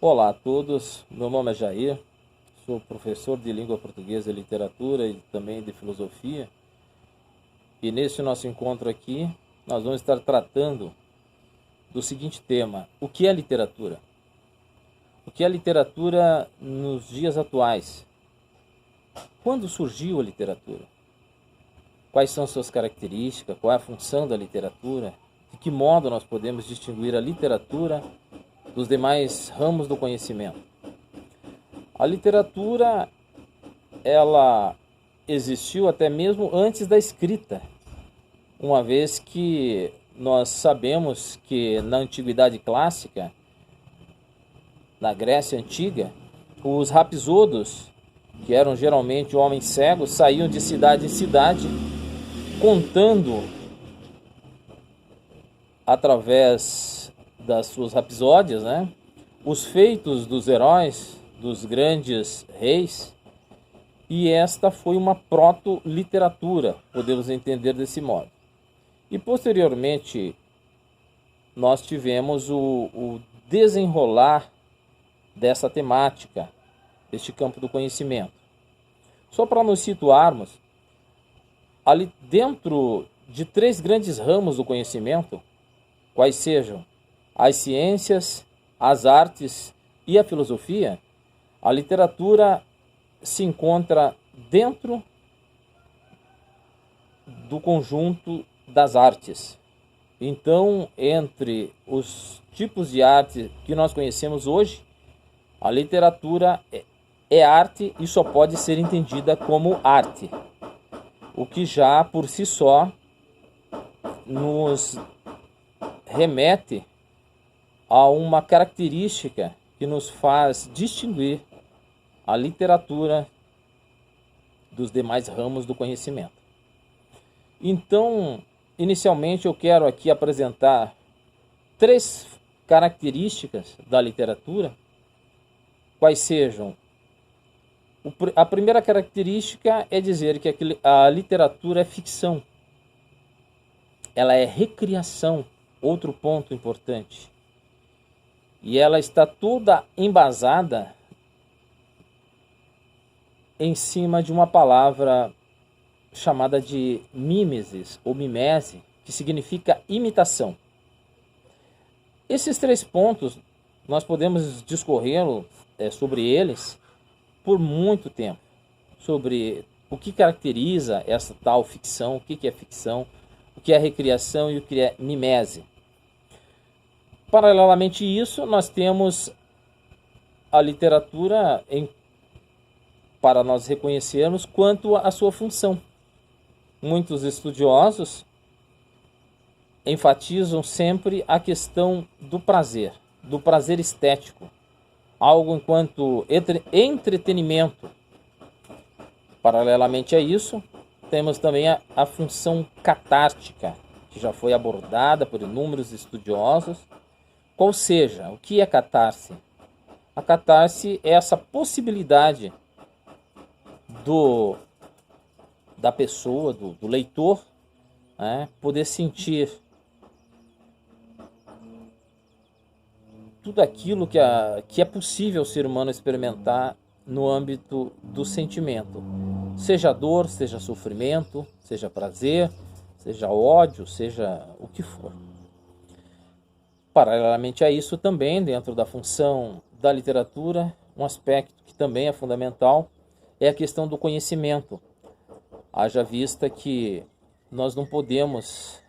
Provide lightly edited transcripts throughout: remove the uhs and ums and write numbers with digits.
Olá a todos, meu nome é Jair, sou professor de língua portuguesa e literatura e também de filosofia. E nesse nosso encontro aqui, nós vamos estar tratando do seguinte tema: o que é literatura? O que é literatura nos dias atuais? Quando surgiu a literatura? Quais são suas características? Qual é a função da literatura? De que modo nós podemos distinguir a literatura dos demais ramos do conhecimento? A literatura, ela existiu até mesmo antes da escrita, uma vez que nós sabemos que na antiguidade clássica, na Grécia Antiga, os rapsodos, que eram geralmente homens cegos, saíam de cidade em cidade contando através das suas rapsódias, os feitos dos heróis, dos grandes reis, e esta foi uma proto-literatura, podemos entender desse modo. E posteriormente nós tivemos o desenrolar dessa temática, deste campo do conhecimento. Só para nos situarmos, ali dentro de três grandes ramos do conhecimento, quais sejam as ciências, as artes e a filosofia, a literatura se encontra dentro do conjunto das artes. Então, entre os tipos de arte que nós conhecemos hoje, a literatura é arte e só pode ser entendida como arte, o que já por si só nos remete a uma característica que nos faz distinguir a literatura dos demais ramos do conhecimento. Então, inicialmente eu quero aqui apresentar três características da literatura, quais sejam. A primeira característica é dizer que a literatura é ficção. Ela é recriação, outro ponto importante. E ela está toda embasada em cima de uma palavra chamada de mimesis ou mimese, que significa imitação. Esses três pontos nós podemos discorrer sobre eles por muito tempo, sobre o que caracteriza essa tal ficção, o que é ficção, o que é recriação e o que é mimese. Paralelamente a isso, nós temos a literatura para nós reconhecermos quanto à sua função. Muitos estudiosos enfatizam sempre a questão do prazer estético, algo enquanto entretenimento. Paralelamente a isso, temos também a função catártica, que já foi abordada por inúmeros estudiosos. Qual seja, o que é catarse? A catarse é essa possibilidade da pessoa, do leitor, poder sentir tudo aquilo que é possível o ser humano experimentar no âmbito do sentimento. Seja dor, seja sofrimento, seja prazer, seja ódio, seja o que for. Paralelamente a isso também, dentro da função da literatura, um aspecto que também é fundamental é a questão do conhecimento. Haja vista que nós não podemos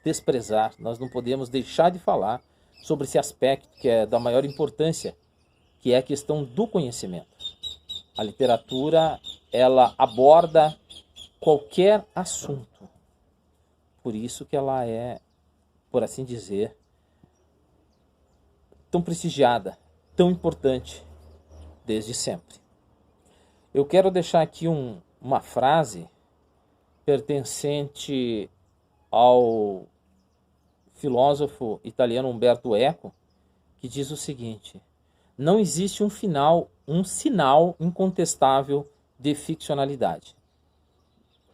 desprezar, nós não podemos deixar de falar sobre esse aspecto que é da maior importância, que é a questão do conhecimento. A literatura, ela aborda qualquer assunto. Por isso que ela é, por assim dizer, tão prestigiada, tão importante desde sempre. Eu quero deixar aqui uma frase pertencente ao filósofo italiano Umberto Eco, que diz o seguinte: não existe um sinal incontestável de ficcionalidade.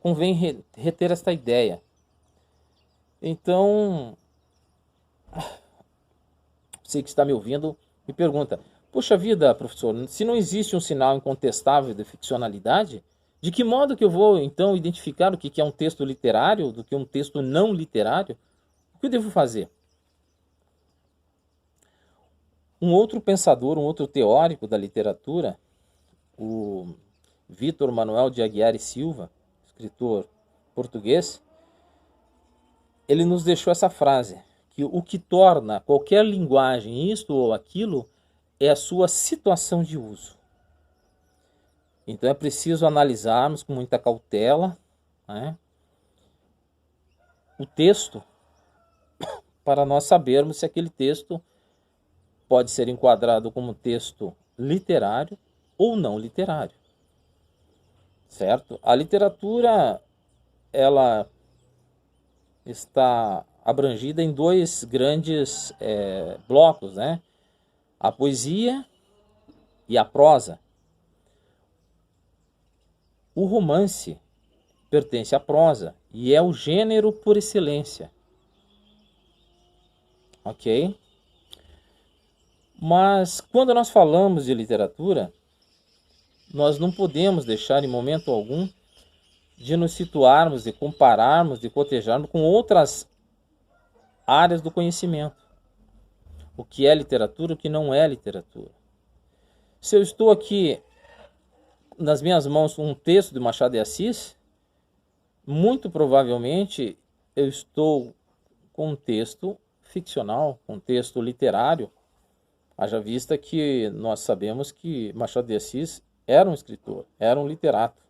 Convém reter esta ideia. Então, você que está me ouvindo, e pergunta: poxa vida, professor, se não existe um sinal incontestável de ficcionalidade, de que modo que eu vou então identificar o que é um texto literário do que um texto não literário? O que eu devo fazer? Um outro pensador, um outro teórico da literatura, o Vítor Manuel de Aguiar e Silva, escritor português, ele nos deixou essa frase, que o que torna qualquer linguagem isto ou aquilo é a sua situação de uso. Então é preciso analisarmos com muita cautela, né, o texto, para nós sabermos se aquele texto pode ser enquadrado como texto literário ou não literário. Certo? A literatura, ela está abrangida em dois grandes blocos, né? A poesia e a prosa. O romance pertence à prosa e é o gênero por excelência. Ok? Mas quando nós falamos de literatura, nós não podemos deixar em momento algum de nos situarmos, de compararmos, de cotejarmos com outras áreas do conhecimento. O que é literatura, o que não é literatura. Se eu estou aqui nas minhas mãos com um texto de Machado de Assis, muito provavelmente eu estou com um texto ficcional, um texto literário, haja vista que nós sabemos que Machado de Assis era um escritor, era um literato.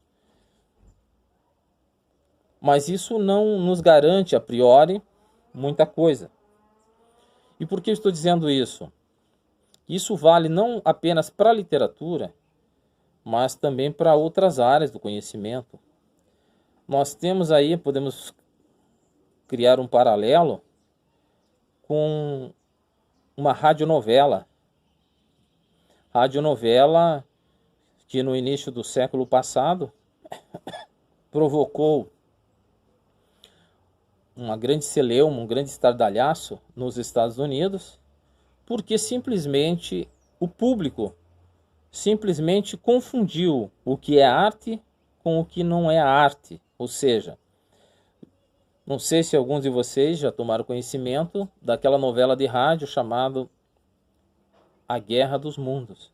Mas isso não nos garante a priori muita coisa. E por que eu estou dizendo isso? Isso vale não apenas para a literatura, mas também para outras áreas do conhecimento. Nós temos aí, podemos criar um paralelo com uma radionovela. Radionovela que no início do século passado provocou uma grande celeuma, um grande estardalhaço nos Estados Unidos, porque simplesmente o público simplesmente confundiu o que é arte com o que não é arte. Ou seja, não sei se alguns de vocês já tomaram conhecimento daquela novela de rádio chamada A Guerra dos Mundos.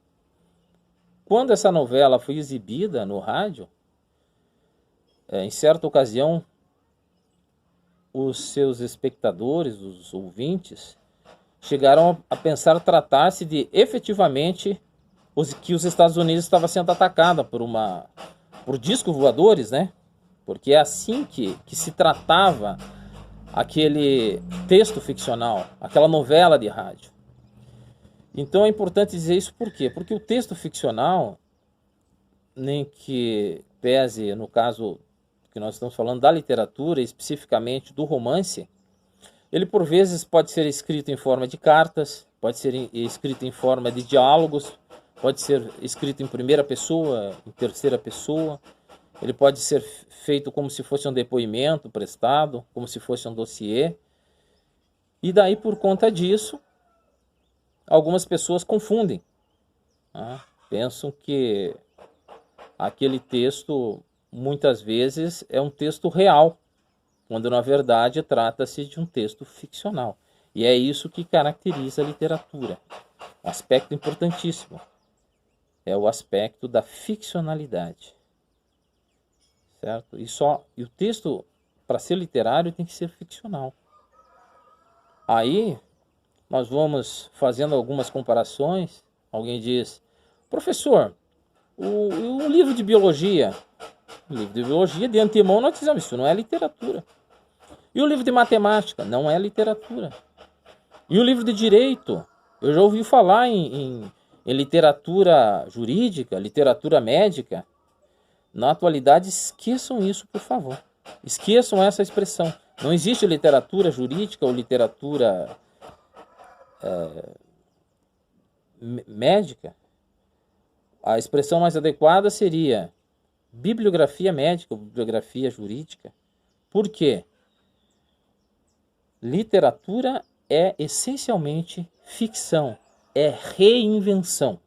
Quando essa novela foi exibida no rádio, em certa ocasião, os seus espectadores, os ouvintes, chegaram a pensar tratar-se de efetivamente que os Estados Unidos estavam sendo atacados por discos voadores, né? Porque é assim que se tratava aquele texto ficcional, aquela novela de rádio. Então é importante dizer isso por quê? Porque o texto ficcional, nem que pese, no caso que nós estamos falando da literatura, especificamente do romance, ele por vezes pode ser escrito em forma de cartas, pode ser escrito em forma de diálogos, pode ser escrito em primeira pessoa, em terceira pessoa, ele pode ser feito como se fosse um depoimento prestado, como se fosse um dossiê. E daí, por conta disso, algumas pessoas confundem, né? Pensam que aquele texto, muitas vezes, é um texto real, quando na verdade trata-se de um texto ficcional. E é isso que caracteriza a literatura. Um aspecto importantíssimo é o aspecto da ficcionalidade. Certo? E o texto, para ser literário, tem que ser ficcional. Aí, nós vamos fazendo algumas comparações. Alguém diz: professor, o livro de biologia, de antemão nós dizemos, isso não é literatura. E o livro de matemática? Não é literatura. E o livro de direito? Eu já ouvi falar em literatura jurídica, literatura médica. Na atualidade, esqueçam isso, por favor. Esqueçam essa expressão. Não existe literatura jurídica ou literatura médica. A expressão mais adequada seria bibliografia médica ou bibliografia jurídica. Por quê? Literatura é essencialmente ficção. é reinvenção.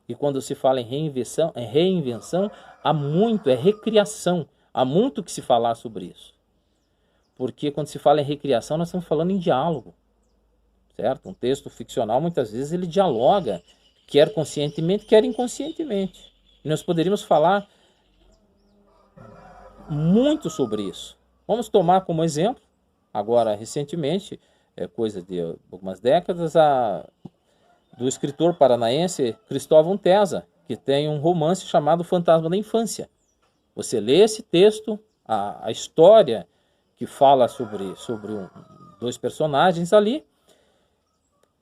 E quando se fala em reinvenção, há muito, é recriação. Há muito que se falar sobre isso. Porque quando se fala em recriação, nós estamos falando em diálogo. Certo? Um texto ficcional, muitas vezes, ele dialoga, quer conscientemente, quer inconscientemente. E nós poderíamos falar muito sobre isso. Vamos tomar como exemplo, agora, recentemente, coisa de algumas décadas, do escritor paranaense Cristóvão Tesa, que tem um romance chamado Fantasma da Infância. Você lê esse texto, a história que fala sobre dois personagens ali.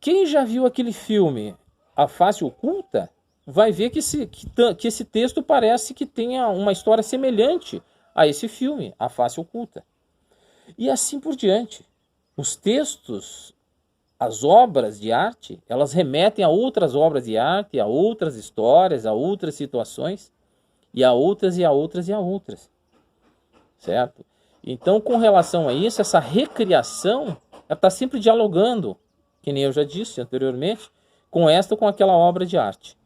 Quem já viu aquele filme A Face Oculta, vai ver que esse texto parece que tenha uma história semelhante a esse filme, A Face Oculta. E assim por diante. Os textos, as obras de arte, elas remetem a outras obras de arte, a outras histórias, a outras situações, e a outras, e a outras, e a outras. Certo? Então, com relação a isso, essa recriação, ela está sempre dialogando, que nem eu já disse anteriormente, com esta ou com aquela obra de arte.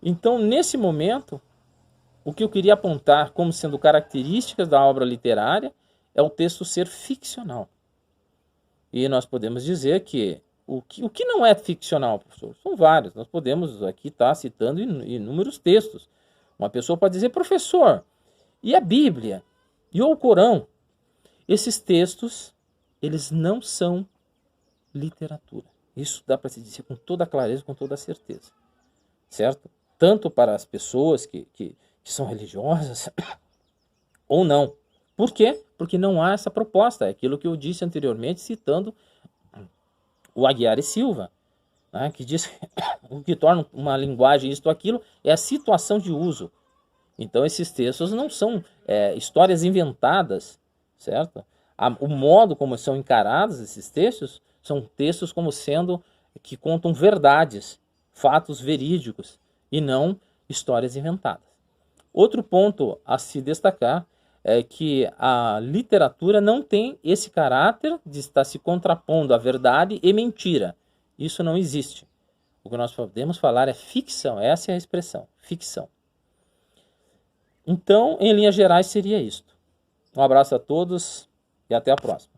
Então, nesse momento, o que eu queria apontar como sendo características da obra literária é o texto ser ficcional. E nós podemos dizer que o que não é ficcional, professor? São vários. Nós podemos aqui estar citando inúmeros textos. Uma pessoa pode dizer, professor, e a Bíblia? E o Corão? Esses textos, eles não são literatura. Isso dá para se dizer com toda a clareza, com toda a certeza. Certo? Tanto para as pessoas que são religiosas ou não. Por quê? Porque não há essa proposta. É aquilo que eu disse anteriormente, citando o Aguiar e Silva, né, que diz que o que torna uma linguagem isto ou aquilo é a situação de uso. Então esses textos não são histórias inventadas, certo? O modo como são encarados esses textos são textos como sendo que contam verdades, fatos verídicos e não histórias inventadas. Outro ponto a se destacar é que a literatura não tem esse caráter de estar se contrapondo à verdade e mentira. Isso não existe. O que nós podemos falar é ficção, essa é a expressão, ficção. Então, em linhas gerais, seria isto. Um abraço a todos e até a próxima.